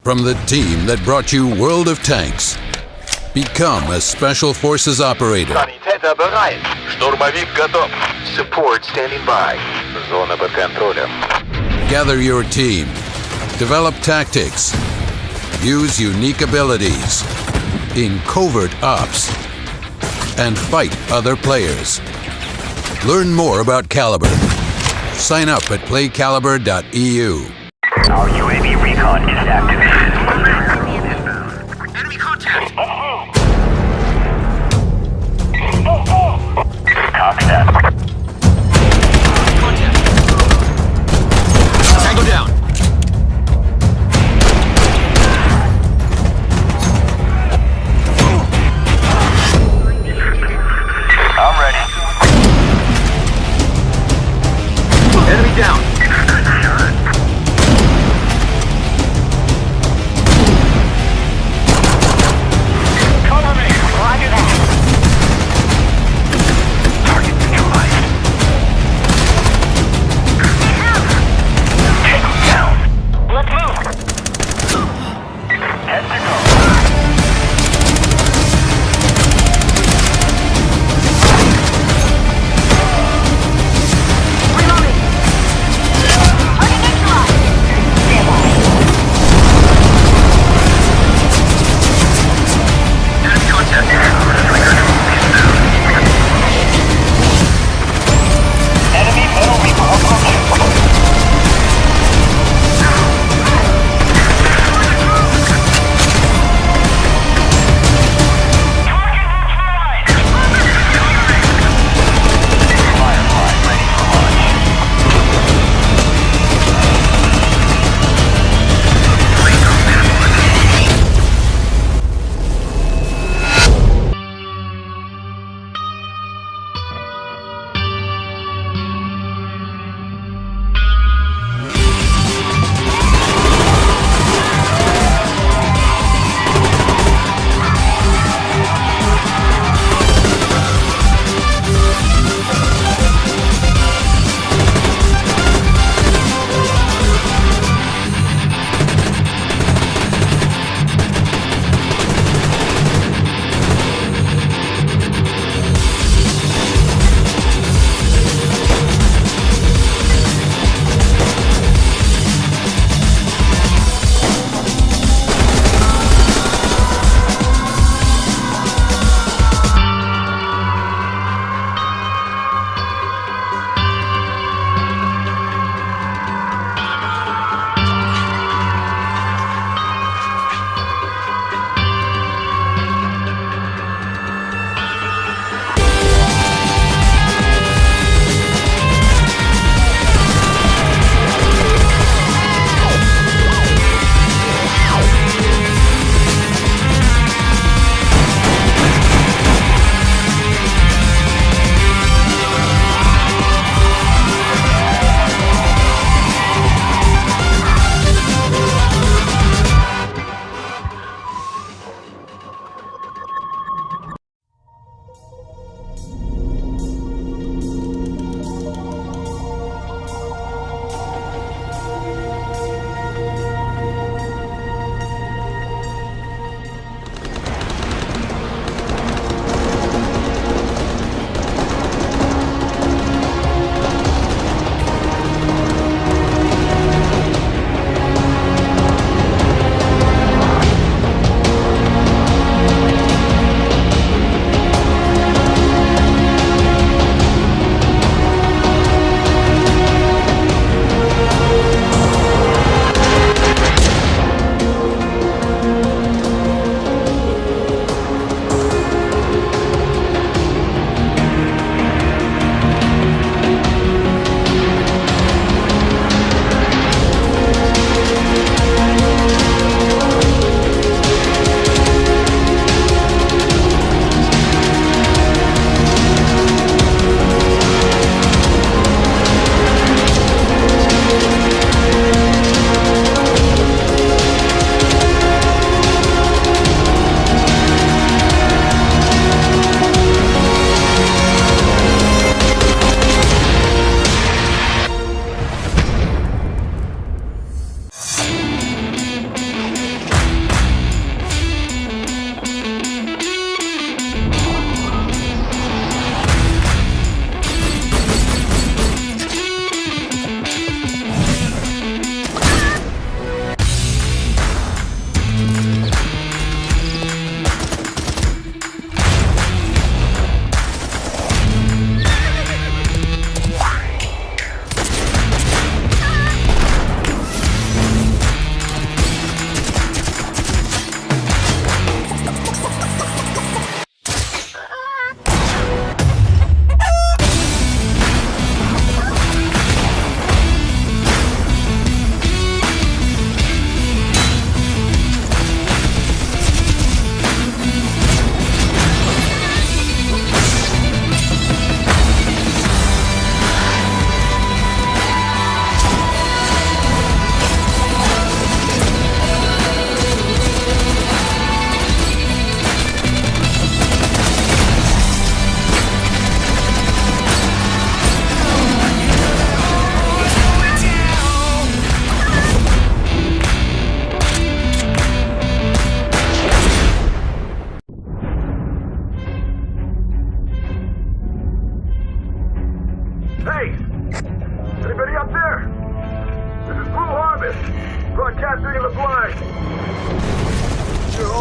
from the team that brought you World of Tanks. Become a Special Forces operator. Sanitäter bereit. Штурмовик готов. Support standing by. Зона под контролем. Gather your team. Develop tactics. Use unique abilities in covert ops. And fight other players. Learn more about Caliber. Sign up at playcaliber.eu. Our UAV recon is activated. Enemy contact. Copy that. Tango down. I'm ready. Enemy down.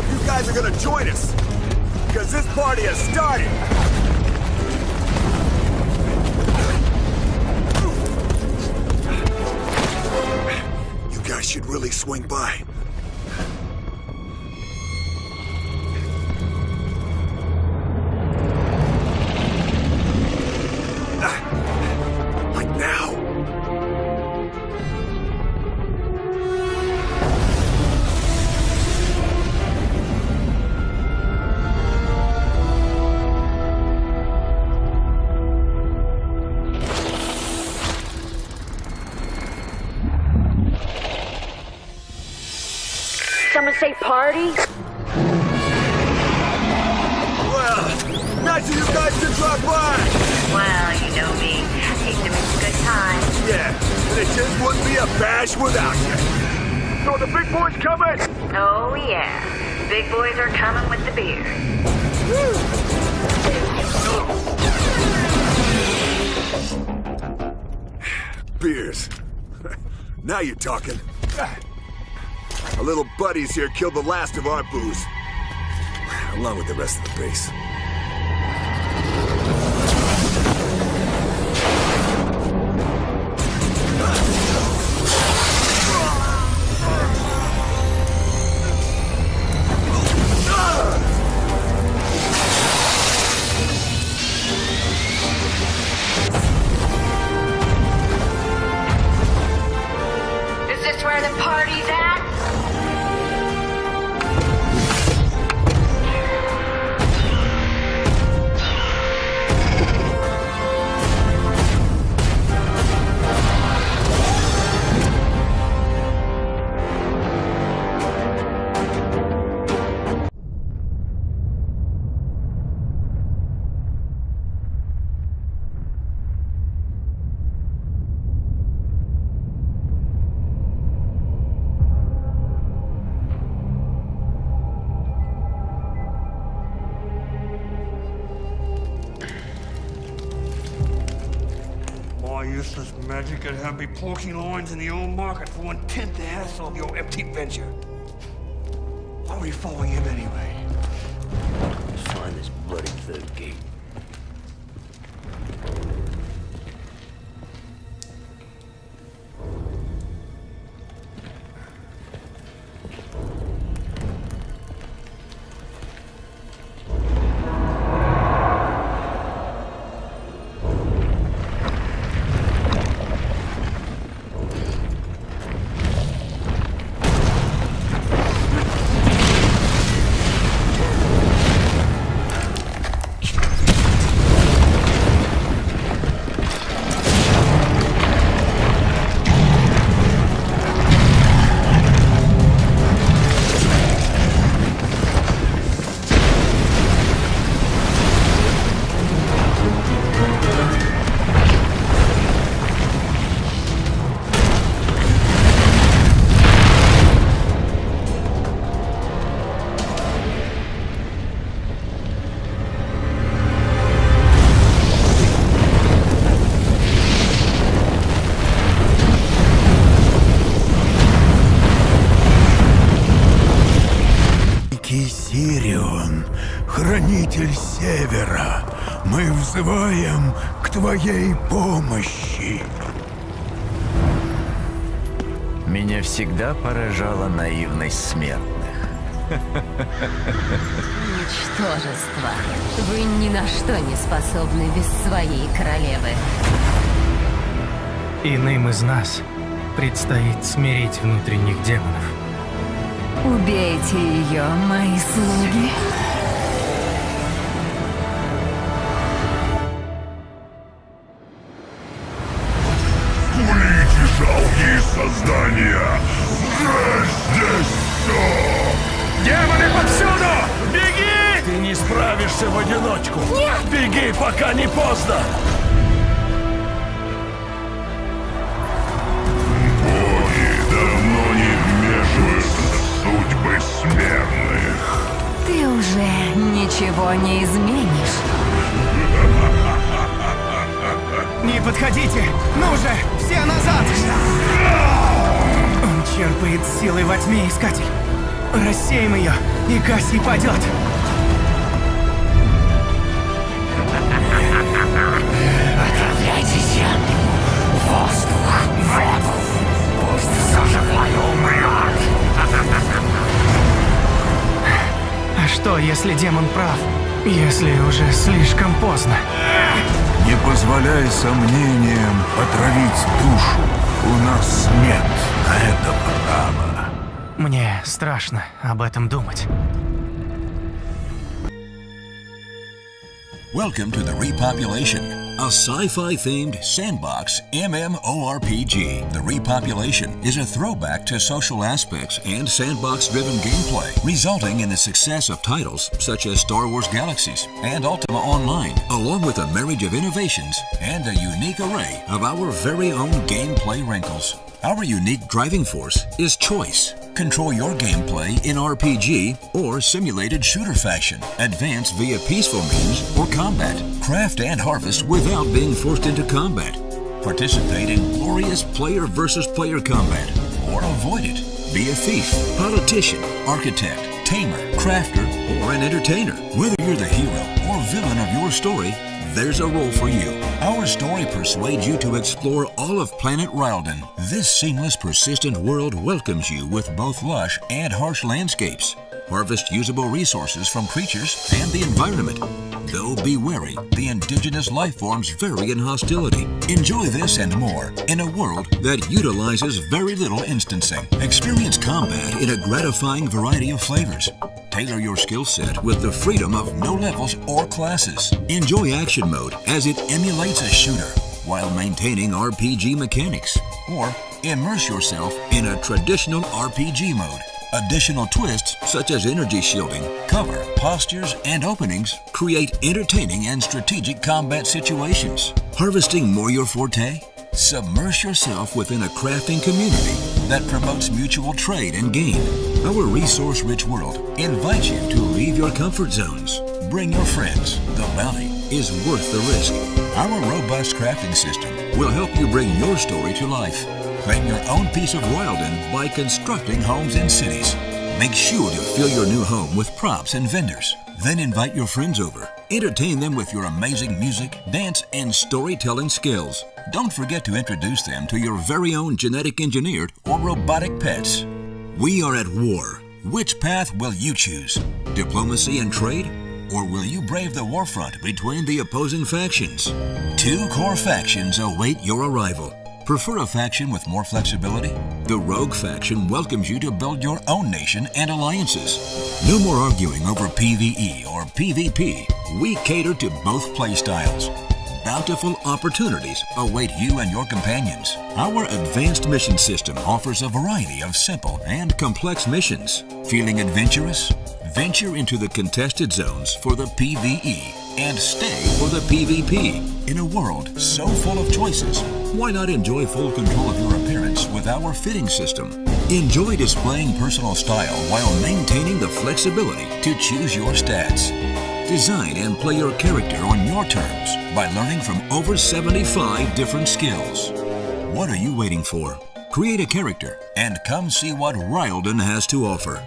if you guys are gonna join us. Because this party has started. You guys should really swing by. Like now. Someone say party? Well, nice of you guys to drop by. Well, you know me. Hate to miss a good time. Yeah, and it just wouldn't be a bash without you. So the big boys coming? Oh, yeah. Big boys are coming with the beer. Beers. Now you're talking. Our little buddies here killed the last of our booze. Along with the rest of the base. Is this where the party's at? Useless magic could have me poking lines in the old market for 1/10 the hassle of your empty venture. Why are we following him anyway? Let's find this bloody third gate. Хранитель Севера, мы взываем к твоей помощи. Меня всегда поражала наивность смертных. Ничтожество. Вы ни на что не способны без своей королевы. Иным из нас предстоит смирить внутренних демонов. Убейте ее, мои слуги. Курите, жалкие создания! Здесь все! Демоны повсюду! Беги! Ты не справишься в одиночку! Нет! Беги, пока не поздно! Боги давно не вмешиваются в судьбы смертных. Ты уже ничего не изменишь. Не подходите! Ну же, все назад! Он черпает силы во тьме, Искатель. Рассеем ее, и Кассий падет. Отравляйте землю, воздух, воду. Пусть все живое умрет. А что, если демон прав? Если уже слишком поздно? Не позволяй сомнениям отравить душу. У нас нет на это права. Мне страшно об этом думать. Welcome to the Repopulation, a sci-fi-themed sandbox MMORPG. The Repopulation is a throwback to social aspects and sandbox-driven gameplay, resulting in the success of titles such as Star Wars Galaxies and Ultima Online, along with a marriage of innovations and a unique array of our very own gameplay wrinkles. Our unique driving force is choice. Control your gameplay in RPG or simulated shooter fashion. Advance via peaceful means or combat. Craft and harvest without being forced into combat. Participate in glorious player versus player combat or avoid it. Be a thief, politician, architect, tamer, crafter, or an entertainer. Whether you're the hero or villain of your story, there's a role for you. Our story persuades you to explore all of planet Rylden. This seamless, persistent world welcomes you with both lush and harsh landscapes. Harvest usable resources from creatures and the environment. Though be wary, the indigenous life forms vary in hostility. Enjoy this and more in a world that utilizes very little instancing. Experience combat in a gratifying variety of flavors. Tailor your skill set with the freedom of no levels or classes. Enjoy action mode as it emulates a shooter while maintaining RPG mechanics. Or immerse yourself in a traditional RPG mode. Additional twists such as energy shielding, cover, postures, and openings create entertaining and strategic combat situations. Harvesting more your forte? Submerge yourself within a crafting community that promotes mutual trade and gain. Our resource-rich world invites you to leave your comfort zones. Bring your friends. The bounty is worth the risk. Our robust crafting system will help you bring your story to life. Claim your own piece of Rylden by constructing homes in cities. Make sure to fill your new home with props and vendors. Then invite your friends over. Entertain them with your amazing music, dance, and storytelling skills. Don't forget to introduce them to your very own genetic engineered or robotic pets. We are at war. Which path will you choose? Diplomacy and trade? Or will you brave the warfront between the opposing factions? 2 core factions await your arrival. Prefer a faction with more flexibility? The Rogue faction welcomes you to build your own nation and alliances. No more arguing over PvE or PvP. We cater to both playstyles. Bountiful opportunities await you and your companions. Our advanced mission system offers a variety of simple and complex missions. Feeling adventurous? Venture into the contested zones for the PvE and stay for the PvP. In a world so full of choices, why not enjoy full control of your appearance with our fitting system? Enjoy displaying personal style while maintaining the flexibility to choose your stats. Design and play your character on your terms by learning from over 75 different skills. What are you waiting for? Create a character and come see what Rylden has to offer.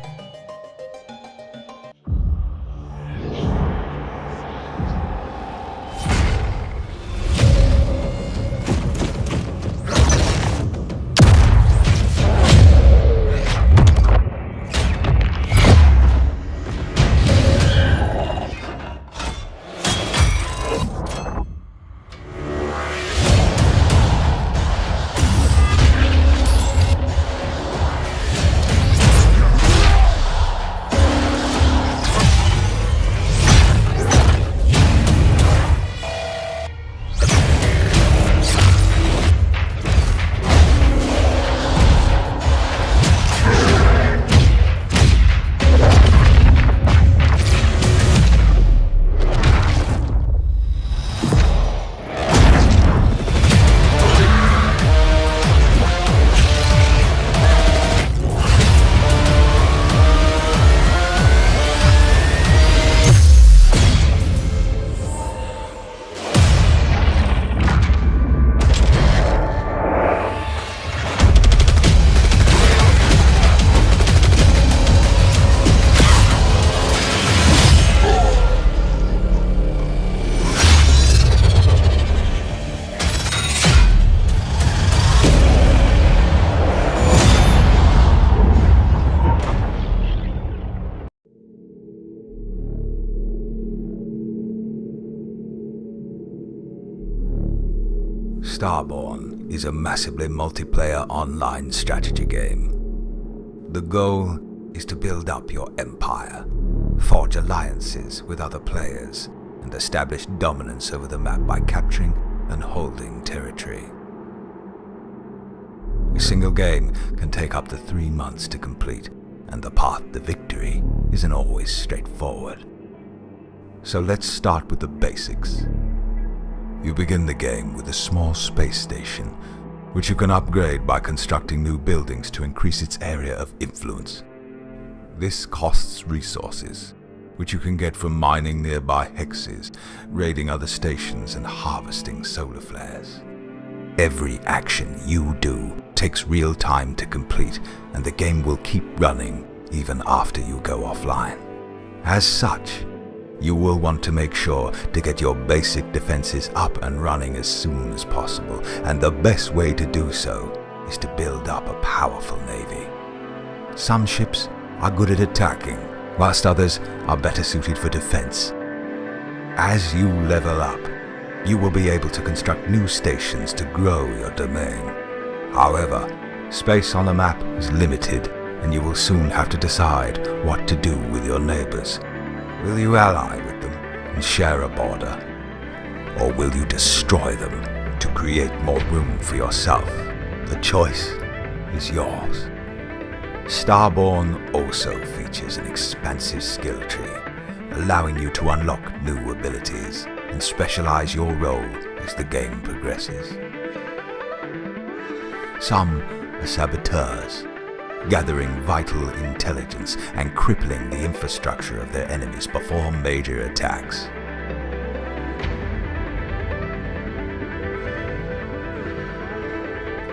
Starborne is a massively multiplayer online strategy game. The goal is to build up your empire, forge alliances with other players, and establish dominance over the map by capturing and holding territory. A single game can take up to 3 months to complete, and the path to victory isn't always straightforward. So let's start with the basics. You begin the game with a small space station, which you can upgrade by constructing new buildings to increase its area of influence. This costs resources, which you can get from mining nearby hexes, raiding other stations, and harvesting solar flares. Every action you do takes real time to complete, and the game will keep running even after you go offline. As such, you will want to make sure to get your basic defenses up and running as soon as possible, and the best way to do so is to build up a powerful navy. Some ships are good at attacking, whilst others are better suited for defense. As you level up, you will be able to construct new stations to grow your domain. However, space on the map is limited, and you will soon have to decide what to do with your neighbors. Will you ally with them and share a border? Or will you destroy them to create more room for yourself? The choice is yours. Starborne also features an expansive skill tree, allowing you to unlock new abilities and specialize your role as the game progresses. Some are saboteurs, gathering vital intelligence and crippling the infrastructure of their enemies before major attacks.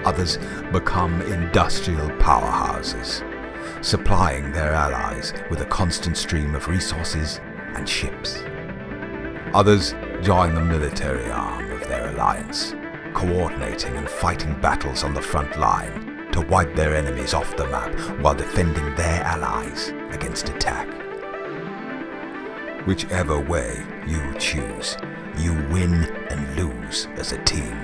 Others become industrial powerhouses, supplying their allies with a constant stream of resources and ships. Others join the military arm of their alliance, coordinating and fighting battles on the front line to wipe their enemies off the map while defending their allies against attack. Whichever way you choose, you win and lose as a team.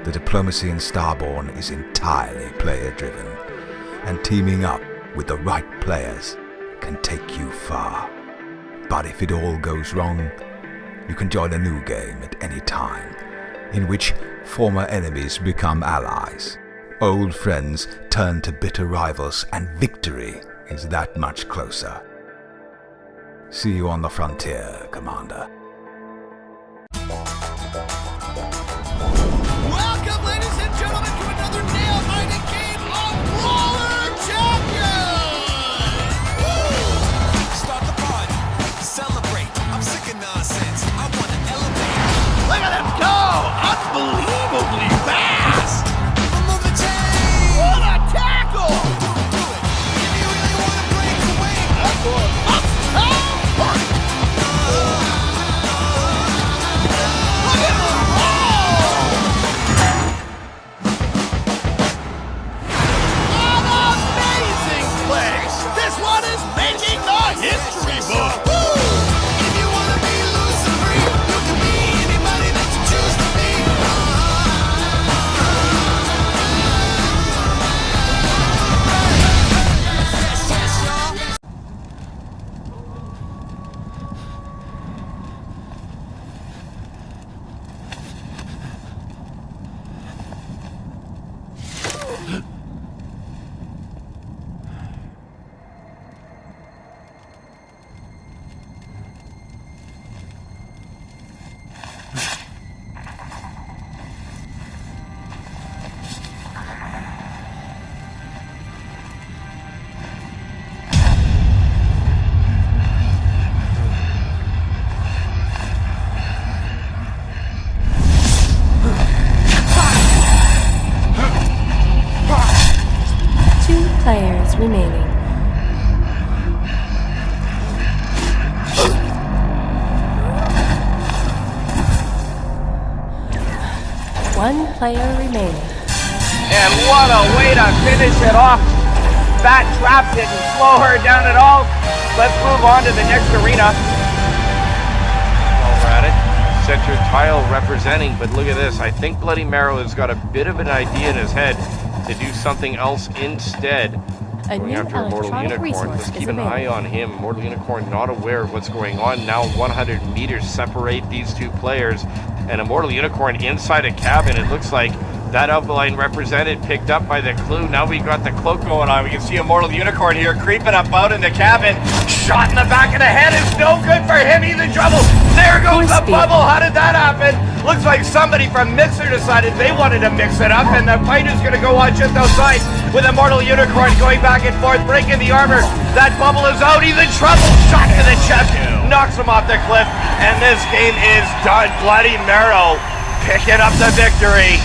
The diplomacy in Starborne is entirely player-driven, and teaming up with the right players can take you far. But if it all goes wrong, you can join a new game at any time, in which former enemies become allies, old friends turn to bitter rivals, and victory is that much closer. See you on the frontier, Commander. Welcome, ladies and gentlemen, to another nail-biting game of Roller Champions! Start the party, celebrate. I'm sick of nonsense. I want to elevate. Look at them go! Unbelievably fast! Remove the chain! What a tackle! Do it. If you really want to break away, this one is making the history book! If you want to be loose and free, you can be anybody that you choose to be. Players remaining. One player remaining. And what a way to finish it off. That trap didn't slow her down at all. Let's move on to the next arena. While we're at it, center tile representing, but look at this. I think Bloody Marrow has got a bit of an idea in his head to do something else instead. Going after Immortal Unicorn. Let's keep an eye on him. Immortal Unicorn not aware of what's going on. Now 100 meters separate these two players. And Immortal Unicorn inside a cabin. It looks like that outline represented, picked up by the clue. Now we got the cloak going on. We can see Immortal Unicorn here creeping up out in the cabin. Shot in the back of the head is no good for him. He's in trouble. There goes the bubble. How did that happen? Looks like somebody from Mixer decided they wanted to mix it up, and the fight is going to go on just outside with Immortal Unicorn going back and forth, breaking the armor. That bubble is out. He's in trouble. Shot to the chest. Knocks him off the cliff, and this game is done. Bloody Marrow picking up the victory.